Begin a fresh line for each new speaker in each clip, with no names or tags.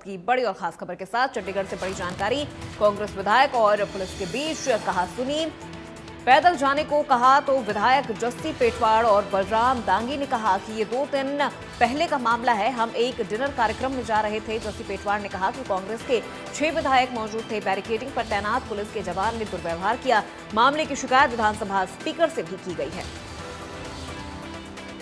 की बड़ी और खास खबर के साथ चंडीगढ़ से बड़ी जानकारी। कांग्रेस विधायक और पुलिस के बीच कहा सुनी। पैदल जाने को कहा तो विधायक जस्सी पेटवाड़ और बलराम दांगी ने कहा कि ये 2 दिन पहले का मामला है। हम एक डिनर कार्यक्रम में जा रहे थे। जस्सी पेटवाड़ ने कहा कि कांग्रेस के 6 विधायक मौजूद थे। बैरिकेडिंग पर तैनात पुलिस के जवान ने दुर्व्यवहार किया। मामले की शिकायत विधानसभा स्पीकर से भी की गई है।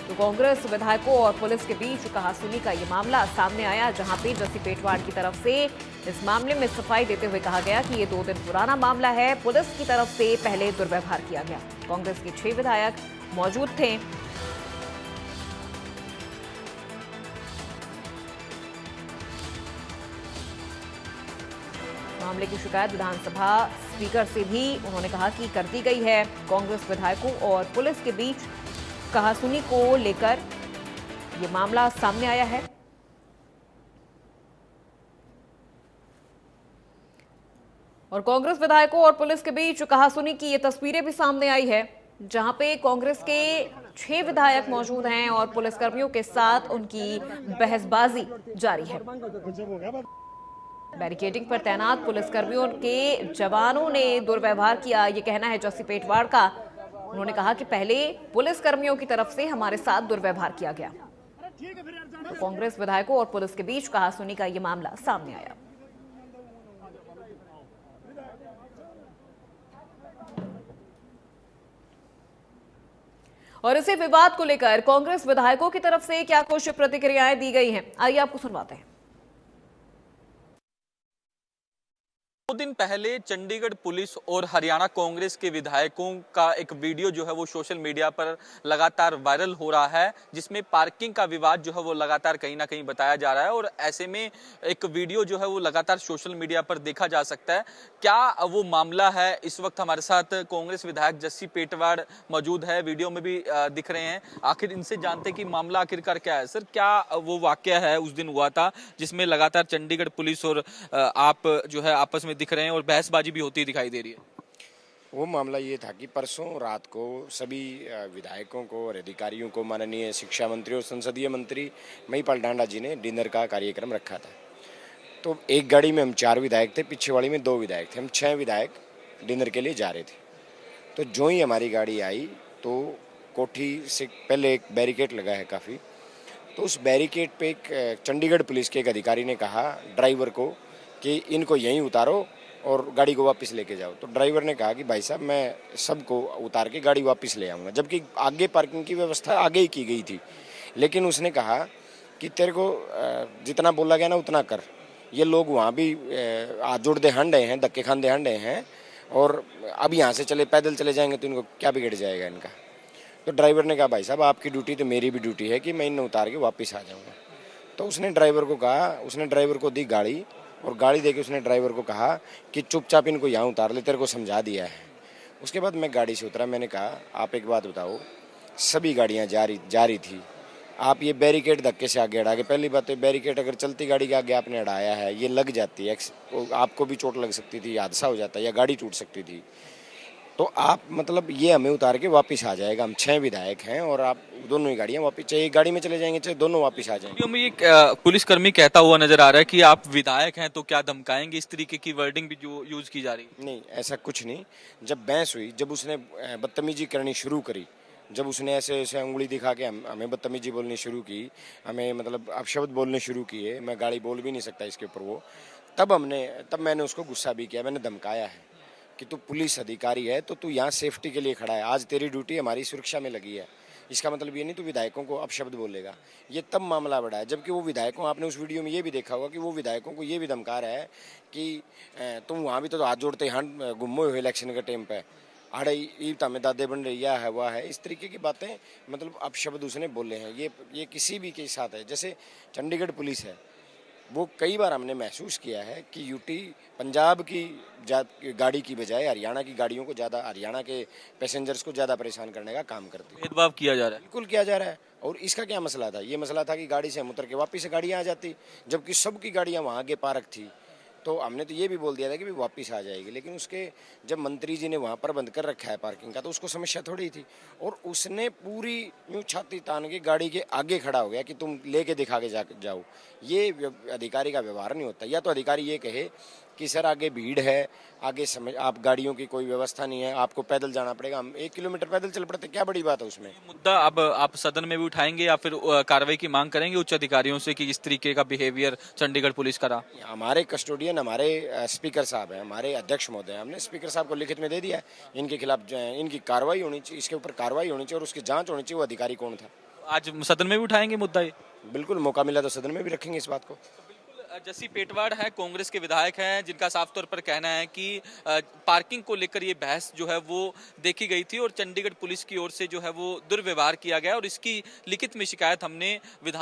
तो कांग्रेस विधायकों और पुलिस के बीच कहासुनी का ये मामला सामने आया, जहां पे जस्सी पेटवाड़ की तरफ से इस मामले में सफाई देते हुए कहा गया कि ये 2 दिन पुराना मामला है। पुलिस की तरफ से पहले दुर्व्यवहार किया गया। कांग्रेस के 6 विधायक मौजूद थे। मामले की शिकायत विधानसभा स्पीकर से भी उन्होंने कहा कि कर दी गई है। कांग्रेस विधायकों और पुलिस के बीच कहासुनी को लेकर यह मामला सामने आया है। और कांग्रेस विधायकों और पुलिस के बीच कहासुनी की ये तस्वीरें भी सामने आई है, जहां पे कांग्रेस के 6 विधायक मौजूद हैं और पुलिसकर्मियों के साथ उनकी बहसबाजी जारी है। बैरिकेडिंग पर तैनात पुलिसकर्मियों के जवानों ने दुर्व्यवहार किया, ये कहना है जस्सी पेटवाड़ का। उन्होंने कहा कि पहले पुलिस कर्मियों की तरफ से हमारे साथ दुर्व्यवहार किया गया। तो कांग्रेस विधायकों और पुलिस के बीच कहासुनी का यह मामला सामने आया। और इसी विवाद को लेकर कांग्रेस विधायकों की तरफ से क्या कुछ प्रतिक्रियाएं दी गई हैं, आइए आपको सुनवाते हैं।
2 दिन पहले चंडीगढ़ पुलिस और हरियाणा कांग्रेस के विधायकों का एक वीडियो जो है वो सोशल मीडिया पर लगातार वायरल हो रहा है, जिसमें पार्किंग का विवाद जो है वो लगातार कहीं ना कहीं बताया जा रहा है। और ऐसे में एक वीडियो जो है वो लगातार सोशल मीडिया पर देखा जा सकता है। क्या वो मामला है? इस वक्त हमारे साथ कांग्रेस विधायक जस्सी पेटवाड़ मौजूद है, वीडियो में भी दिख रहे हैं। आखिर इनसे जानते कि मामला आखिरकार क्या है। सर, क्या वो वाकया है उस दिन हुआ था जिसमें लगातार चंडीगढ़ पुलिस और आप जो है आपस में दिख रहे हैं और बहसबाजी भी होती दिखाई दे रही है?
वो मामला ये था कि परसों रात को सभी विधायकों को और अधिकारियों को माननीय शिक्षा मंत्री और संसदीय मंत्री महिपाल डांडा जी ने डिनर का कार्यक्रम रखा था। तो एक गाड़ी में हम 4 विधायक थे, पीछे वाली में 2 विधायक थे। हम 6 विधायक डिनर के लिए जा रहे थे। तो जो ही हमारी गाड़ी आई तो कोठी से पहले एक बैरिकेड लगा है काफ़ी, तो उस बैरिकेड पे एक चंडीगढ़ पुलिस के एक अधिकारी ने कहा ड्राइवर को कि इनको यहीं उतारो और गाड़ी को वापस लेके जाओ। तो ड्राइवर ने कहा कि भाई साहब, मैं सबको उतार के गाड़ी वापस ले आऊँगा, जबकि आगे पार्किंग की व्यवस्था आगे ही की गई थी। लेकिन उसने कहा कि तेरे को जितना बोला गया ना उतना कर। ये लोग वहाँ भी हाथ जोड़ते हंडे हैं, धक्के खांदे हंडे हैं, और अब यहाँ से चले पैदल चले जाएंगे तो इनको क्या बिगड़ जाएगा इनका। तो ड्राइवर ने कहा भाई साहब, आपकी ड्यूटी तो मेरी भी ड्यूटी है कि मैं इन्हें उतार के वापस आ जाऊँगा। तो उसने ड्राइवर को कहा, उसने ड्राइवर को दी गाड़ी, और गाड़ी देके उसने ड्राइवर को कहा कि चुपचाप इनको यहाँ उतार ले, तेरे को समझा दिया है। उसके बाद मैं गाड़ी से उतरा। मैंने कहा आप एक बात बताओ, सभी गाड़ियाँ जा रही थी, आप ये बैरिकेड धक्के से आगे अड़ा के, पहली बात तो बैरिकेड अगर चलती गाड़ी के आगे आपने अड़ाया है, ये लग जाती है, आपको भी चोट लग सकती थी, हादसा हो जाता है या गाड़ी टूट सकती थी। तो आप मतलब ये हमें उतार के वापस आ जाएगा। हम 6 विधायक हैं और आप दोनों ही गाड़ियां वापस, चाहे एक गाड़ी में चले जाएंगे चाहे दोनों वापस आ जाएंगे।
वीडियो में एक पुलिसकर्मी कहता हुआ नजर आ रहा है कि आप विधायक हैं तो क्या धमकाएंगे, इस तरीके की वर्डिंग भी जो यूज की जा रही है।
नहीं, ऐसा कुछ नहीं। जब बहस हुई, जब उसने बदतमीजी करनी शुरू करी, जब उसने ऐसे ऐसे उंगली दिखा के हमें बदतमीजी बोलनी शुरू की, हमें मतलब अपशब्द बोलने शुरू किए, मैं गाड़ी बोल भी नहीं सकता इसके ऊपर वो, तब मैंने उसको गुस्सा भी किया। मैंने धमकाया है कि तू पुलिस अधिकारी है तो तू यहाँ सेफ्टी के लिए खड़ा है, आज तेरी ड्यूटी हमारी सुरक्षा में लगी है। इसका मतलब ये नहीं तू विधायकों को अपशब्द बोलेगा। ये तब मामला बढ़ा है जबकि वो विधायकों, आपने उस वीडियो में ये भी देखा होगा कि वो विधायकों को ये भी धमका रहा है कि तुम वहाँ भी तो हाथ जोड़ते हैं, गुम्मो हुए इलेक्शन के टाइम पे, आड़े ईद हमें दादे बन रही है, वह है, इस तरीके की बातें, मतलब अपशब्द उसने बोले हैं। ये किसी भी के साथ है। जैसे चंडीगढ़ पुलिस है, वो कई बार हमने महसूस किया है कि यूटी पंजाब की गाड़ी की बजाय हरियाणा की गाड़ियों को ज़्यादा, हरियाणा के पैसेंजर्स को ज़्यादा परेशान करने का काम करती है।
भेदभाव किया जा रहा है।
बिल्कुल किया जा रहा है। और इसका क्या मसला था? ये मसला था कि गाड़ी से हम उतर के वापस से गाड़ियाँ आ जाती, जबकि सबकी गाड़ियाँ वहाँ आगे पार्क थी। तो हमने तो ये भी बोल दिया था कि भी वापस आ जाएगी, लेकिन उसके जब मंत्री जी ने वहाँ पर बंद कर रखा है पार्किंग का, तो उसको समस्या थोड़ी थी। और उसने पूरी यूँ छाती तान के गाड़ी के आगे खड़ा हो गया कि तुम लेके दिखा के जाओ। ये अधिकारी का व्यवहार नहीं होता। या तो अधिकारी ये कहे कि सर आगे भीड़ है, आगे समझ आप गाड़ियों की कोई व्यवस्था नहीं है, आपको पैदल जाना पड़ेगा, हम 1 किलोमीटर पैदल चल पड़ते, क्या बड़ी बात है उसमें।
मुद्दा अब आप सदन में भी उठाएंगे या फिर कार्रवाई की मांग करेंगे उच्च अधिकारियों से कि इस तरीके का बिहेवियर चंडीगढ़ पुलिस करा?
हमारे कस्टोडियन हमारे स्पीकर साहब हैं, हमारे अध्यक्ष महोदय हैं, हमने स्पीकर साहब को लिखित में दे दिया है। इनके खिलाफ इनकी कार्रवाई होनी चाहिए, इसके ऊपर कार्रवाई होनी चाहिए और उसकी जांच होनी चाहिए वो अधिकारी कौन था।
आज सदन में भी उठाएंगे मुद्दा ये?
बिल्कुल, मौका मिला तो सदन में भी रखेंगे इस बात को।
जस्सी पेटवाड़ है, कांग्रेस के विधायक हैं, जिनका साफ तौर पर कहना है कि पार्किंग को लेकर ये बहस जो है वो देखी गई थी और चंडीगढ़ पुलिस की ओर से जो है वो दुर्व्यवहार किया गया और इसकी लिखित में शिकायत हमने विधान